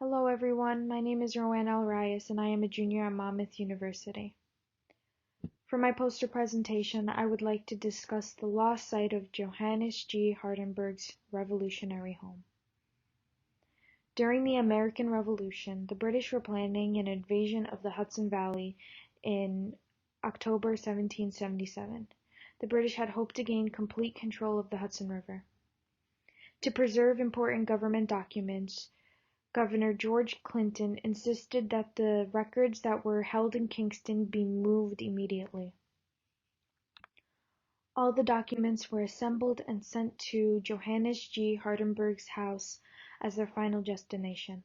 Hello everyone, my name is Rowan Elrais and I am a junior at Monmouth University. For my poster presentation, I would like to discuss the lost site of Johannes G. Hardenbergh's revolutionary home. During the American Revolution, the British were planning an invasion of the Hudson Valley in October 1777. The British had hoped to gain complete control of the Hudson River. To preserve important government documents, Governor George Clinton insisted that the records that were held in Kingston be moved immediately. All the documents were assembled and sent to Johannes G. Hardenbergh's house as their final destination.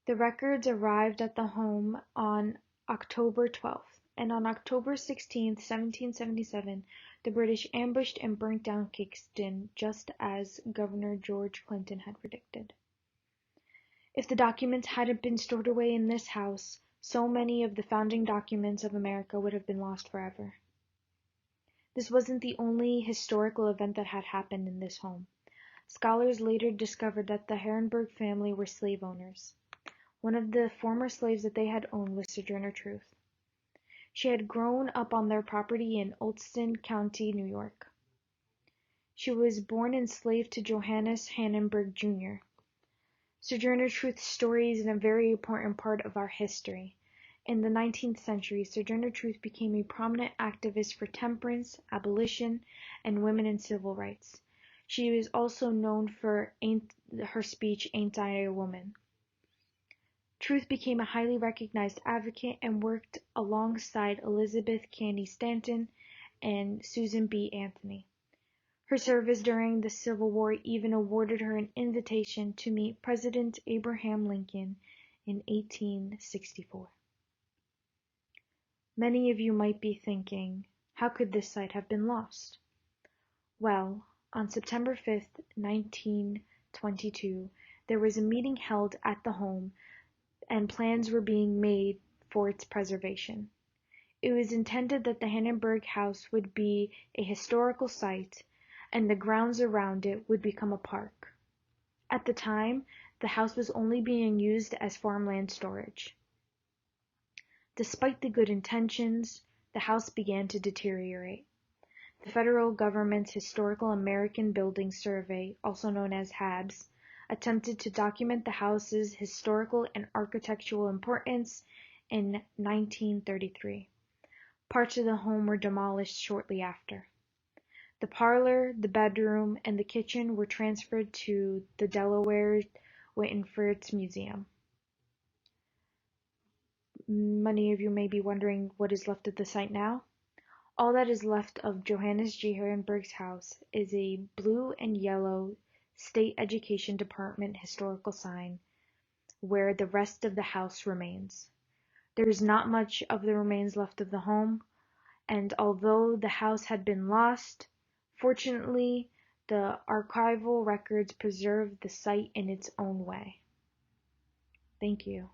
The records arrived at the home on October 12th, and on October 16th, 1777, the British ambushed and burnt down Kingston just as Governor George Clinton had predicted. If the documents hadn't been stored away in this house, so many of the founding documents of America would have been lost forever. This wasn't the only historical event that had happened in this home. Scholars later discovered that the Hardenbergh family were slave owners. One of the former slaves that they had owned was Sojourner Truth. She had grown up on their property in Ulster County, New York. She was born enslaved to Johannes Hardenbergh Jr. Sojourner Truth's story is a very important part of our history. In the 19th century, Sojourner Truth became a prominent activist for temperance, abolition, and women and civil rights. She is also known for her speech, "Ain't I a Woman?" Truth became a highly recognized advocate and worked alongside Elizabeth Cady Stanton and Susan B. Anthony. Her service during the Civil War even awarded her an invitation to meet President Abraham Lincoln in 1864. Many of you might be thinking, how could this site have been lost? Well, on September 5th, 1922, there was a meeting held at the home and plans were being made for its preservation. It was intended that the Hardenbergh house would be a historical site and the grounds around it would become a park. At the time, the house was only being used as farmland storage. Despite the good intentions, the house began to deteriorate. The federal government's Historical American Building Survey, also known as HABS, attempted to document the house's historical and architectural importance in 1933. Parts of the home were demolished shortly after. The parlor, the bedroom, and the kitchen were transferred to the Delaware Whitford's Museum. Many of you may be wondering what is left of the site now. All that is left of Johannes G. Hardenbergh's house is a blue and yellow State Education Department historical sign where the rest of the house remains. There is not much of the remains left of the home, and although the house had been lost, fortunately, the archival records preserve the site in its own way. Thank you.